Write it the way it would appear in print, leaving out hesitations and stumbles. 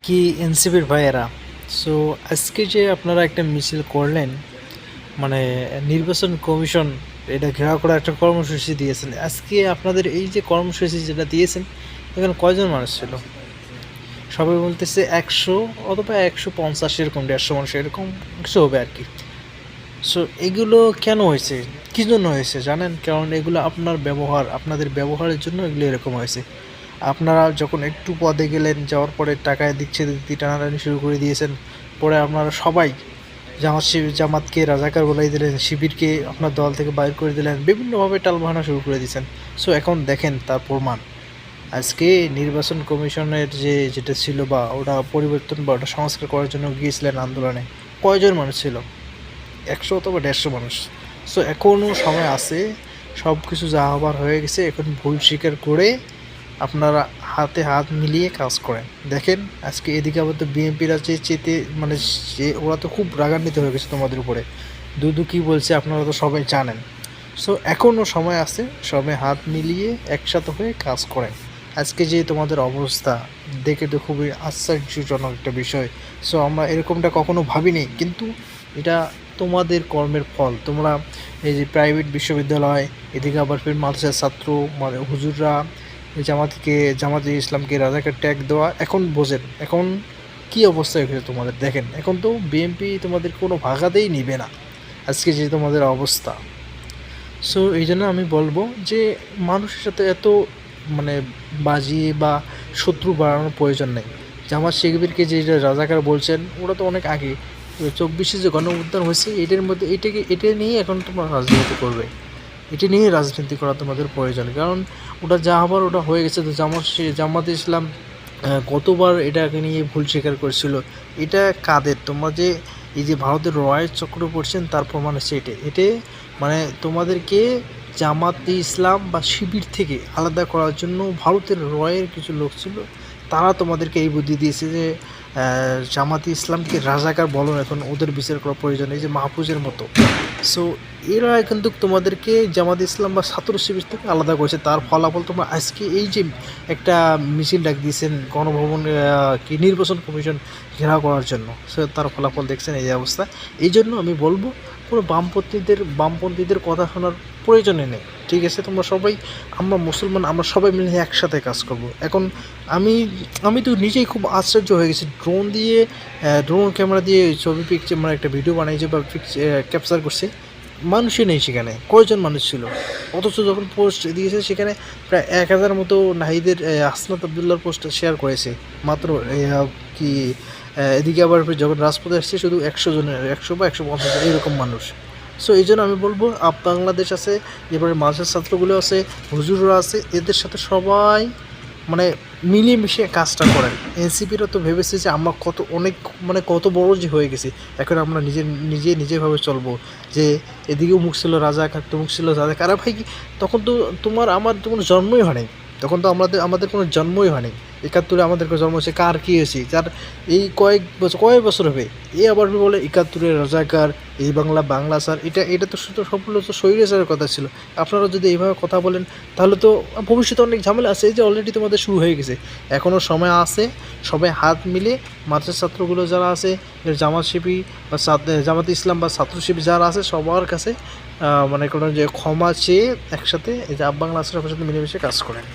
কি এনসিপির ভাইয়েরা। সো আজকে যে আপনারা একটা মিছিল করলেন, মানে নির্বাচন কমিশন এটা ঘেরাও করা একটা কর্মসূচি দিয়েছেন। আজকে আপনাদের এই যে কর্মসূচি যেটা দিয়েছেন, এখানে কয়জন মানুষ ছিল? সবাই বলতেছে 100 অথবা 150 এরকম, 150 মানুষ এরকম কিছু হবে আর কি। সো এগুলো কেন হয়েছে, কী জন্য হয়েছে জানেন? কারণ এগুলো আপনাদের ব্যবহারের জন্য এগুলো এরকম হয়েছে। আপনারা যখন একটু পদে গেলেন, যাওয়ার পরে টাকায় দিচ্ছে দিতে টানাটানি শুরু করে দিয়েছেন। পরে আপনারা সবাই জামাতকে রাজাকার বলাই দিলেন, শিবিরকে আপনার দল থেকে বাইর করে দিলেন, বিভিন্নভাবে টালবাহানা শুরু করে দিয়েছেন। সো এখন দেখেন তার প্রমাণ। আজকে নির্বাচন কমিশনের যেটা ছিল, বা ওটা পরিবর্তন বা ওটা সংস্কার করার জন্য গিয়েছিলেন আন্দোলনে, কয়জন মানুষ ছিল? 100 অথবা 150 মানুষ। সো এখনও সময় আছে, সব কিছু যা হবার হয়ে গেছে। এখন ভুল স্বীকার করে আপনারা হাতে হাত মিলিয়ে কাজ করেন। দেখেন আজকে এদিকে আবার তো বিএনপিরা চেতে মানে ওরা তো খুব রাগান্বিত হয়ে গেছে তোমাদের উপরে। দুদু কী বলছে আপনারা তো সবাই জানেন। সো এখনও সময় আছে, সবাই হাত মিলিয়ে একসাথে হয়ে কাজ করেন। আজকে যে তোমাদের অবস্থা দেখে তো খুবই আশ্চর্যজনক একটা বিষয়। সো আমরা এরকমটা কখনো ভাবিনি, কিন্তু এটা তোমাদের কর্মের ফল। তোমরা এই যে প্রাইভেট বিশ্ববিদ্যালয়, এদিকে আবার ফির মাদ্রাসার ছাত্র, মানে হুজুররা জামাতে ইসলামকে রাজাকার ট্যাগ দেওয়া, এখন বোঝেন এখন কী অবস্থা হয়েছে তোমাদের। দেখেন এখন তো বিএনপি তোমাদের কোনো ভাগাতেই নিবে না, আজকে যে তোমাদের অবস্থা। সো এই জন্য আমি বলবো যে মানুষের সাথে এত মানে বাজিয়ে বা শত্রু বাড়ানোর প্রয়োজন নেই। জামাত শিবিরকে যে রাজাকার বলছেন, ওরা তো অনেক আগে 24-এ যে গণ অভ্যুত্থান হয়েছে, এটার মধ্যে এটা নিয়ে এখন তোমরা রাজনীতি করবে। এটা নিয়ে রাজনীতি করা তোমাদের প্রয়োজন, কারণ ওটা যা হবার ওটা হয়ে গেছে। তো জামাতে ইসলাম গতবার এটাকে নিয়ে ভুল স্বীকার করেছিল। এটা কাদের? তোমরা যে এই যে ভারতের রয়ের চক্র পড়ছেন, তার প্রমাণ হচ্ছে এটা মানে তোমাদেরকে জামাতে ইসলাম বা শিবির থেকে আলাদা করার জন্য ভারতের রয়ের কিছু লোক ছিল, তারা তোমাদেরকে এই বুদ্ধি দিয়েছে যে জামাতে ইসলামকে রাজাকার বলো, এখন ওদের বিচার করা প্রয়োজন, এই যে মাহফুজের মতো। সো এরা কিন্তু তোমাদেরকে জামাতে ইসলাম বা ছাত্র শিবির থেকে আলাদা করেছে। তার ফলাফল তোমরা আজকে এই যে একটা মিছিল ডাক দিয়েছেন গণভবন, কি নির্বাচন কমিশন ঘেরাও করার জন্য, সো তার ফলাফল দেখছেন এই অবস্থা। এই জন্য আমি বলবো কোনো বামপন্থীদের কথা শোনার প্রয়োজনই নেই। ঠিক আছে, তোমরা সবাই, আমরা মুসলমান, আমরা সবাই মিলে একসাথে কাজ করব। এখন আমি তো নিজেই খুব আশ্চর্য হয়ে গেছি। ড্রোন ক্যামেরা দিয়ে ছবি পিকচার মানে একটা ভিডিও বানিয়েছে বা ক্যাপচার করছে, মানুষই নেই সেখানে। কয়জন মানুষ ছিল? অথচ যখন পোস্ট দিয়েছে সেখানে প্রায় 1000 মতো নাহিদের হাসনাত আবদুল্লাহর পোস্ট শেয়ার করেছে মাত্র। কি এদিকে আবার যখন রাজপথে আসছে শুধু 100 জনের, 100 বা 150 এরকম মানুষ। সো এই জন্য আমি বলবো বাংলাদেশ আছে, এবারে মাঝের ছাত্রগুলো আছে, হুজুররা আছে, এদের সাথে সবাই মানে মিলেমিশে কাজটা করেন। এনসিপিরও তো ভেবেছে যে আমরা কত বড় যে হয়ে গেছি, এখন আমরা নিজেভাবে চলবো। যে এদিকেও মুখ ছিল রাজাকার, তমুক ছিল রাজাকার। আরে ভাই, তখন তো আমার তো কোনো জন্মই হয়নি। তখন তো আমাদের কোনো জন্মই হয়নি। 71-এ আমাদের জন্ম হয়েছে, কার কী হয়েছে যার এই কয়েক বছর হবে, এ আবার বলে 71-এর রাজাকার, এই বাংলা স্যার। এটা তো শুধু সম্পূর্ণ তো স্বৈরাচারের কথা ছিল। আপনারা যদি এইভাবে কথা বলেন, তাহলে তো ভবিষ্যতে অনেক ঝামেলা আছে। এই যে অলরেডি তোমাদের শুরু হয়ে গেছে, এখনও সময় আছে। সবাই হাত মিলে মাদ্রাসার ছাত্রগুলো যারা আছে, জামাত শিবির বা জামাতে ইসলাম বা ছাত্র শিবির যারা আছে, সবার কাছে মানে কোনো যে ক্ষমা চেয়ে একসাথে এই যে বাংলা সবার সাথে মিলেমিশে কাজ করেন।